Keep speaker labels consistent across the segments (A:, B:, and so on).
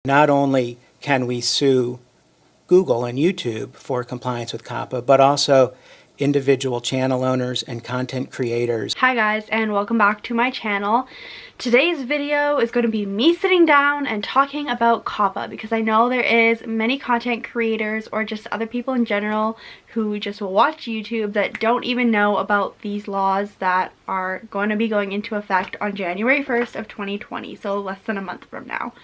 A: Not only can we sue Google and YouTube for compliance with COPPA, but also individual channel owners and content creators.
B: Hi guys, and welcome back to my channel. Today's video is going to be me sitting down and talking about COPPA, because I know there is many content creators or just other people in general who just watch YouTube that don't even know about these laws that are going to be going into effect on January 1st of 2020, so less than a month from now.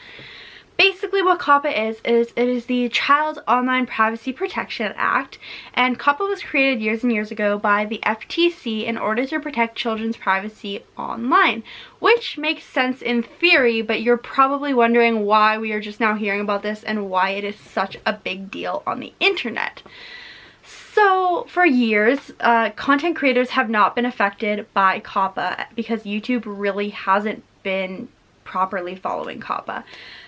B: Basically what COPPA is it is the Child Online Privacy Protection Act, and COPPA was created years and years ago by the FTC in order to protect children's privacy online, which makes sense in theory, but you're probably wondering why we are just now hearing about this and why it is such a big deal on the internet. So for years, content creators have not been affected by COPPA because YouTube really hasn't been properly following COPPA.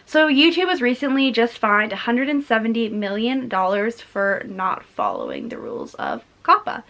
B: So YouTube was recently just fined $170 million for not following the rules of COPPA.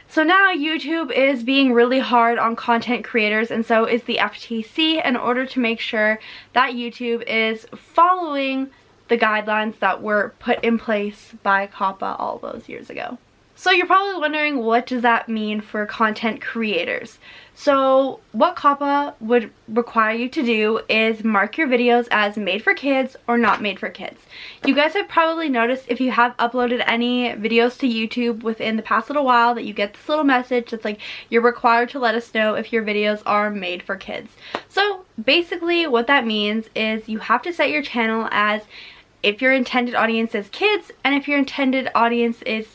B: So now YouTube is being really hard on content creators, and so is the FTC, in order to make sure that YouTube is following the guidelines that were put in place by COPPA all those years ago. So you're probably wondering, what does that mean for content creators? So what COPPA would require you to do is mark your videos as made for kids or not made for kids. You guys have probably noticed, if you have uploaded any videos to YouTube within the past little while, that you get this little message that's like, you're required to let us know if your videos are made for kids. So basically what that means is you have to set your channel as if your intended audience is kids and if your intended audience is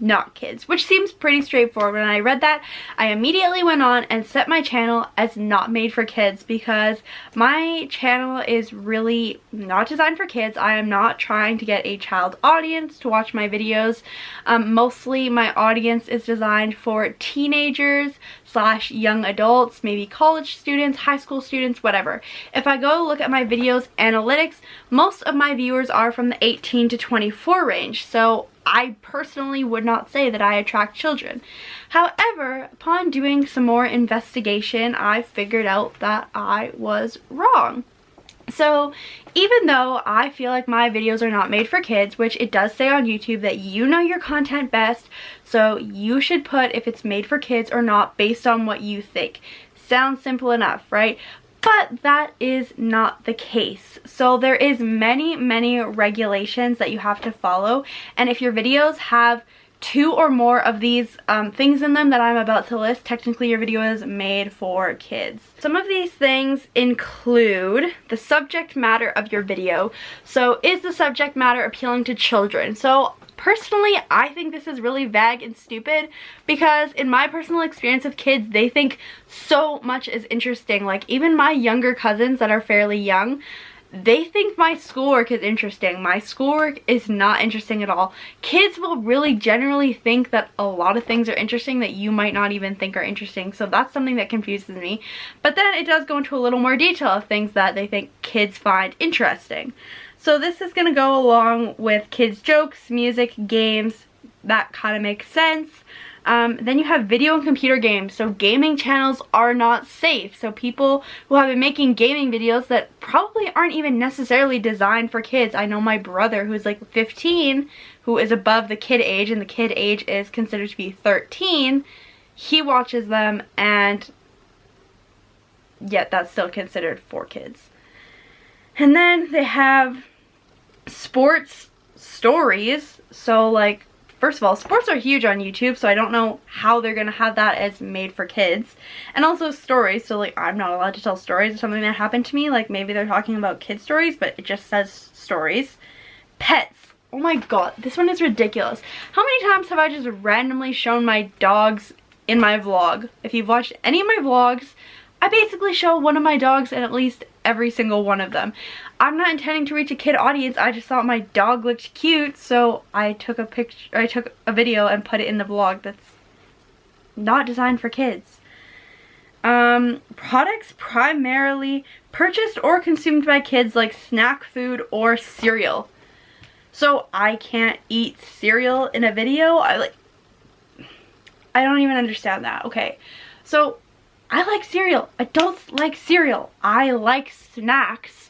B: not kids, which seems pretty straightforward. When I read that, I immediately went on and set my channel as not made for kids, because my channel is really not designed for kids. I am not trying to get a child audience to watch my videos. Mostly my audience is designed for teenagers / young adults, maybe college students, high school students, whatever. If I go look at my videos analytics, most of my viewers are from the 18 to 24 range, so I personally would not say that I attract children. However, upon doing some more investigation, I figured out that I was wrong. So even though I feel like my videos are not made for kids, which it does say on YouTube that you know your content best, so you should put if it's made for kids or not based on what you think. Sounds simple enough, right? But that is not the case. So there is many regulations that you have to follow, and if your videos have 2 or more of these things in them that I'm about to list, technically your video is made for kids. Some of these things include the subject matter of your video. So is the subject matter appealing to children? So personally, I think this is really vague and stupid, because in my personal experience with kids, they think so much is interesting. Like, even my younger cousins that are fairly young, they think my schoolwork is interesting. My schoolwork is not interesting at all. Kids will really generally think that a lot of things are interesting that you might not even think are interesting. So that's something that confuses me. But then it does go into a little more detail of things that they think kids find interesting. So this is going to go along with kids' jokes, music, games. That kind of makes sense. Then you have video and computer games. So gaming channels are not safe. So people who have been making gaming videos that probably aren't even necessarily designed for kids. I know my brother, who's like 15, who is above the kid age, and the kid age is considered to be 13. He watches them, and yet that's still considered for kids. And then they have sports stories. So like, first of all, sports are huge on YouTube, so I don't know how they're gonna have that as made for kids. And also stories, so like, I'm not allowed to tell stories of something that happened to me. Like, maybe they're talking about kid stories, but it just says stories. Pets. Oh my god, this one is ridiculous. How many times have I just randomly shown my dogs in my vlog? If you've watched any of my vlogs, I basically show one of my dogs in at least every single one of them. I'm not intending to reach a kid audience. I just thought my dog looked cute, so I took a picture, I took a video and put it in the vlog that's not designed for kids. Products primarily purchased or consumed by kids, like snack food or cereal. So I can't eat cereal in a video? I don't even understand that. Okay, so I like cereal. Adults like cereal. I like snacks.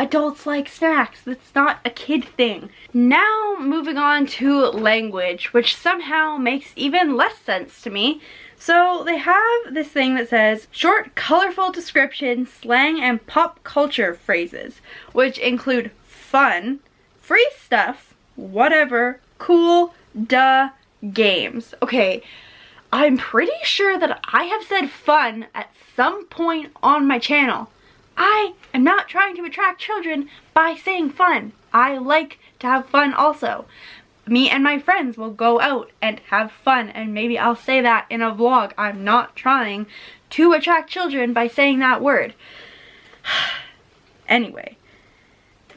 B: adults like snacks. That's not a kid thing. Now moving on to language, which somehow makes even less sense to me. So they have this thing that says short, colorful descriptions, slang, and pop culture phrases, which include fun, free stuff, whatever, cool, duh, games. Okay, I'm pretty sure that I have said fun at some point on my channel. I am not trying to attract children by saying fun. I like to have fun also. Me and my friends will go out and have fun, and maybe I'll say that in a vlog. I'm not trying to attract children by saying that word. Anyway,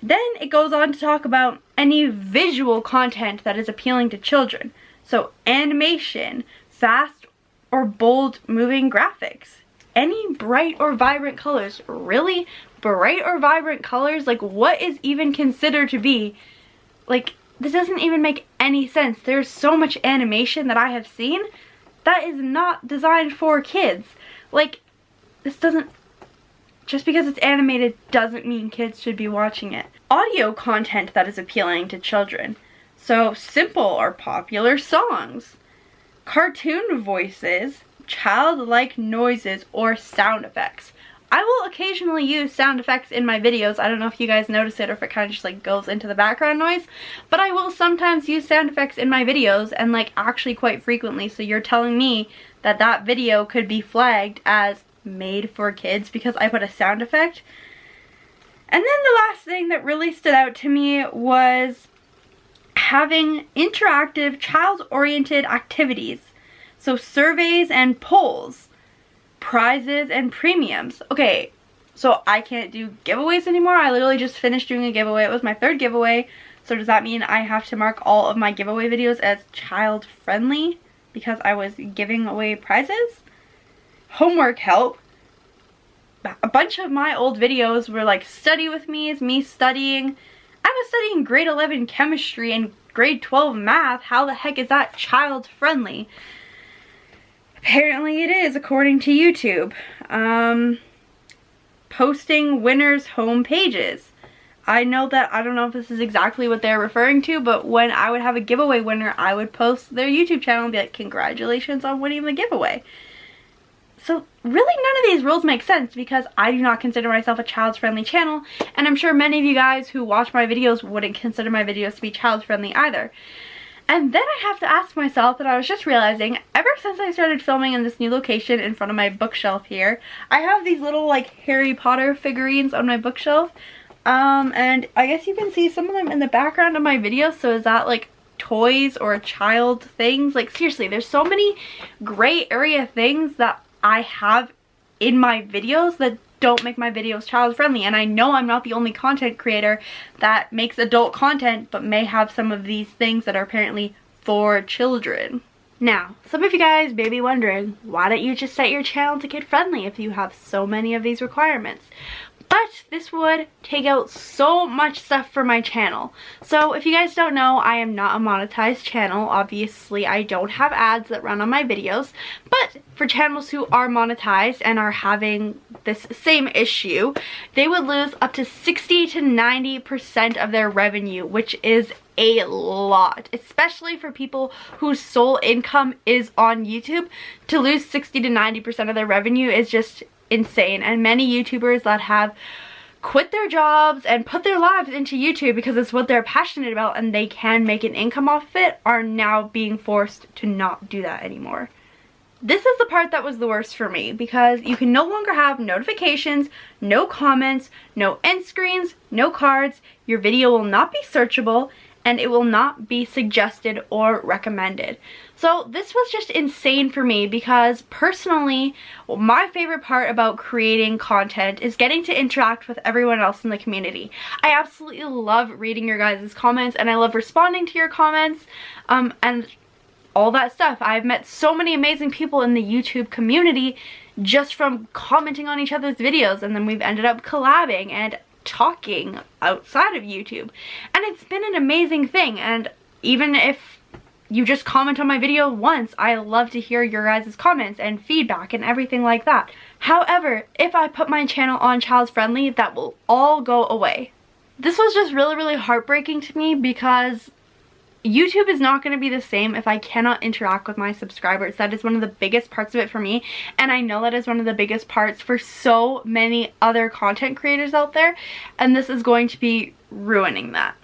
B: then it goes on to talk about any visual content that is appealing to children. So animation, fast or bold moving graphics, any bright or vibrant colors. Really? Bright or vibrant colors? Like, what is even considered to be, like, this doesn't even make any sense. There's so much animation that I have seen that is not designed for kids. Like, this doesn't, just because it's animated doesn't mean kids should be watching it. Audio content that is appealing to children. So simple or popular songs, cartoon voices, childlike noises, or sound effects. I will occasionally use sound effects in my videos. I don't know if you guys notice it or if it kind of just like goes into the background noise, but I will sometimes use sound effects in my videos, and like actually quite frequently. So you're telling me that that video could be flagged as made for kids because I put a sound effect? And then the last thing that really stood out to me was having interactive child-oriented activities. So surveys and polls, prizes and premiums. Okay, so I can't do giveaways anymore. I literally just finished doing a giveaway. It was my third giveaway. So does that mean I have to mark all of my giveaway videos as child friendly because I was giving away prizes? Homework help. A bunch of my old videos were like study with me, is me studying. I was studying grade 11 chemistry and grade 12 math. How the heck is that child friendly? Apparently it is, according to YouTube. Posting winners' home pages. I know that, I don't know if this is exactly what they're referring to, but when I would have a giveaway winner, I would post their YouTube channel and be like, congratulations on winning the giveaway. So really none of these rules make sense because I do not consider myself a child-friendly channel, and I'm sure many of you guys who watch my videos wouldn't consider my videos to be child-friendly either. And then I have to ask myself, and I was just realizing, ever since I started filming in this new location in front of my bookshelf here, I have these little like Harry Potter figurines on my bookshelf. And I guess you can see some of them in the background of my videos. So is that like toys or child things? Like seriously, there's so many gray area things that I have in my videos that don't make my videos child friendly, and I know I'm not the only content creator that makes adult content but may have some of these things that are apparently for children. Now, some of you guys may be wondering, why don't you just set your channel to kid friendly if you have so many of these requirements? But this would take out so much stuff for my channel. So if you guys don't know, I am not a monetized channel. Obviously, I don't have ads that run on my videos. But for channels who are monetized and are having this same issue, they would lose up to 60 to 90% of their revenue, which is a lot, especially for people whose sole income is on YouTube. To lose 60 to 90% of their revenue is just insane, and many YouTubers that have quit their jobs and put their lives into YouTube because it's what they're passionate about and they can make an income off of it are now being forced to not do that anymore. This is the part that was the worst for me because you can no longer have notifications, no comments, no end screens, no cards, your video will not be searchable, and it will not be suggested or recommended. So this was just insane for me because personally, my favorite part about creating content is getting to interact with everyone else in the community. I absolutely love reading your guys' comments and I love responding to your comments and all that stuff. I've met so many amazing people in the YouTube community just from commenting on each other's videos, and then we've ended up collabing and talking outside of YouTube, and it's been an amazing thing. And even if you just comment on my video once. I love to hear your guys' comments and feedback and everything like that. However, if I put my channel on child friendly, that will all go away. This was just really, really heartbreaking to me because YouTube is not going to be the same if I cannot interact with my subscribers. That is one of the biggest parts of it for me, and I know that is one of the biggest parts for so many other content creators out there, and this is going to be ruining that.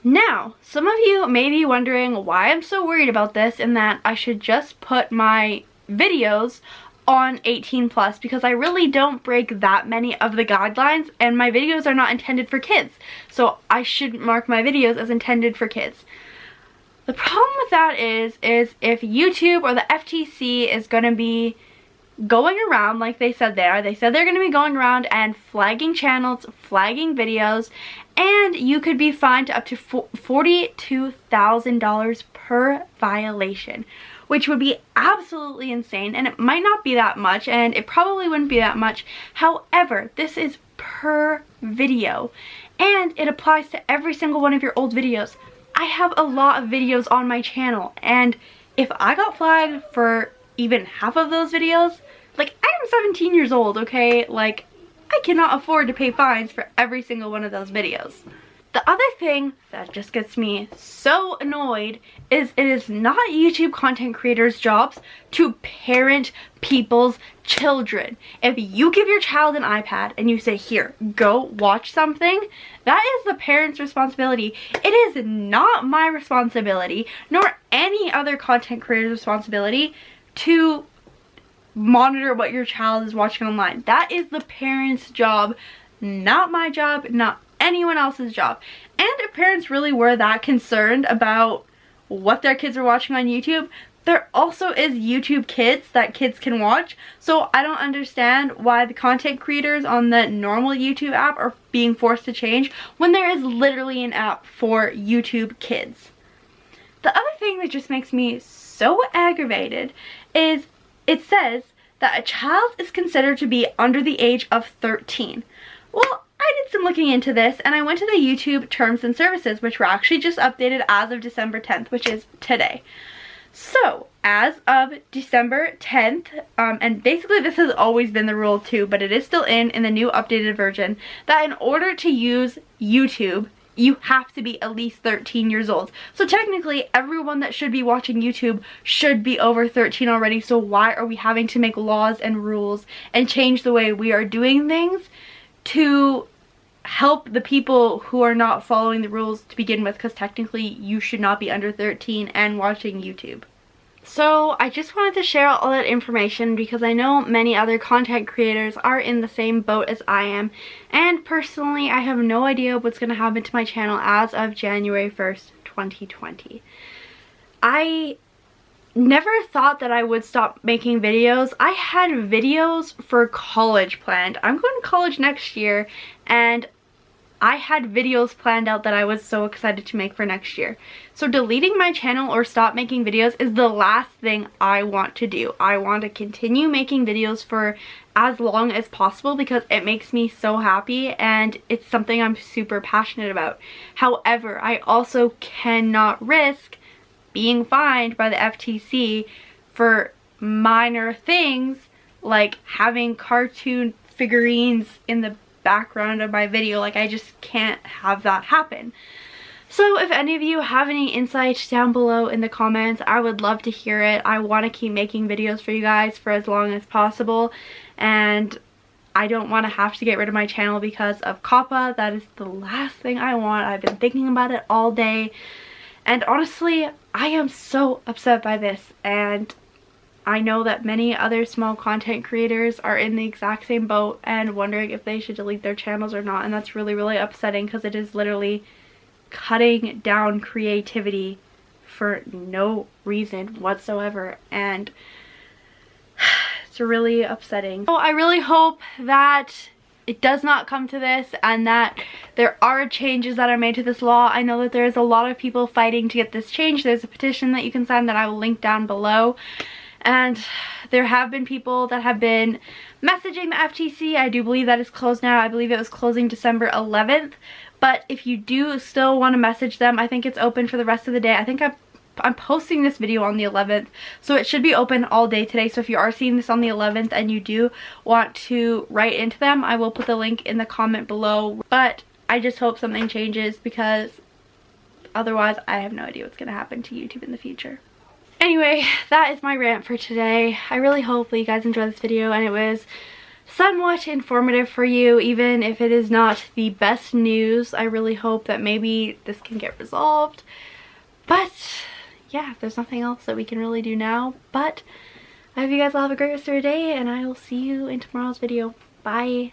B: Now, some of you may be wondering why I'm so worried about this and that I should just put my videos on 18 plus, because I really don't break that many of the guidelines and my videos are not intended for kids. So I shouldn't mark my videos as intended for kids. The problem with that is if YouTube or the FTC is going to be going around like they said they're going to be going around and flagging channels, flagging videos, and you could be fined up to $42,000 per violation, which would be absolutely insane. And it might not be that much, and it probably wouldn't be that much. However, this is per video, and it applies to every single one of your old videos. I have a lot of videos on my channel, and if I got flagged for even half of those videos, like, I am 17 years old, okay? Like, I cannot afford to pay fines for every single one of those videos. The other thing that just gets me so annoyed is it is not YouTube content creators' jobs to parent people's children. If you give your child an iPad and you say, here, go watch something, that is the parent's responsibility. It is not my responsibility, nor any other content creator's responsibility, to monitor what your child is watching online. That is the parent's job, not my job, not anyone else's job. And if parents really were that concerned about what their kids are watching on YouTube, there also is YouTube Kids that kids can watch. So I don't understand why the content creators on the normal YouTube app are being forced to change when there is literally an app for YouTube Kids. The other thing that just makes me so aggravated is it says that a child is considered to be under the age of 13. Well, I did some looking into this, and I went to the YouTube terms and services, which were actually just updated as of December 10th, which is today. So, as of December 10th, and basically this has always been the rule too, but it is still in the new updated version, that in order to use YouTube, you have to be at least 13 years old. So technically, everyone that should be watching YouTube should be over 13 already, so why are we having to make laws and rules and change the way we are doing things to help the people who are not following the rules to begin with? Because technically, you should not be under 13 and watching YouTube. So I just wanted to share all that information because I know many other content creators are in the same boat as I am, and personally I have no idea what's going to happen to my channel as of January 1st, 2020. I never thought that I would stop making videos. I had videos for college planned. I'm going to college next year, and I had videos planned out that I was so excited to make for next year. So deleting my channel or stop making videos is the last thing I want to do. I want to continue making videos for as long as possible because it makes me so happy and it's something I'm super passionate about. However, I also cannot risk being fined by the FTC for minor things like having cartoon figurines in the background of my video. Like, I just can't have that happen. So if any of you have any insight down below in the comments, I would love to hear it. I want to keep making videos for you guys for as long as possible, and I don't want to have to get rid of my channel because of COPPA. That is the last thing I want. I've been thinking about it all day, and honestly, I am so upset by this, and I know that many other small content creators are in the exact same boat and wondering if they should delete their channels or not, and that's really, really upsetting because it is literally cutting down creativity for no reason whatsoever, and it's really upsetting. So I really hope that it does not come to this and that there are changes that are made to this law. I know that there's a lot of people fighting to get this changed. There's a petition that you can sign that I will link down below. And there have been people that have been messaging the FTC. I do believe that is closed now. I believe it was closing December 11th. But if you do still want to message them, I think it's open for the rest of the day. I think I'm posting this video on the 11th, so it should be open all day today. So if you are seeing this on the 11th and you do want to write into them, I will put the link in the comment below. But I just hope something changes, because otherwise I have no idea what's going to happen to YouTube in the future. Anyway, that is my rant for today. I really hope that you guys enjoyed this video and it was somewhat informative for you, even if it is not the best news. I really hope that maybe this can get resolved. But yeah, there's nothing else that we can really do now. But I hope you guys all have a great rest of your day, and I will see you in tomorrow's video. Bye.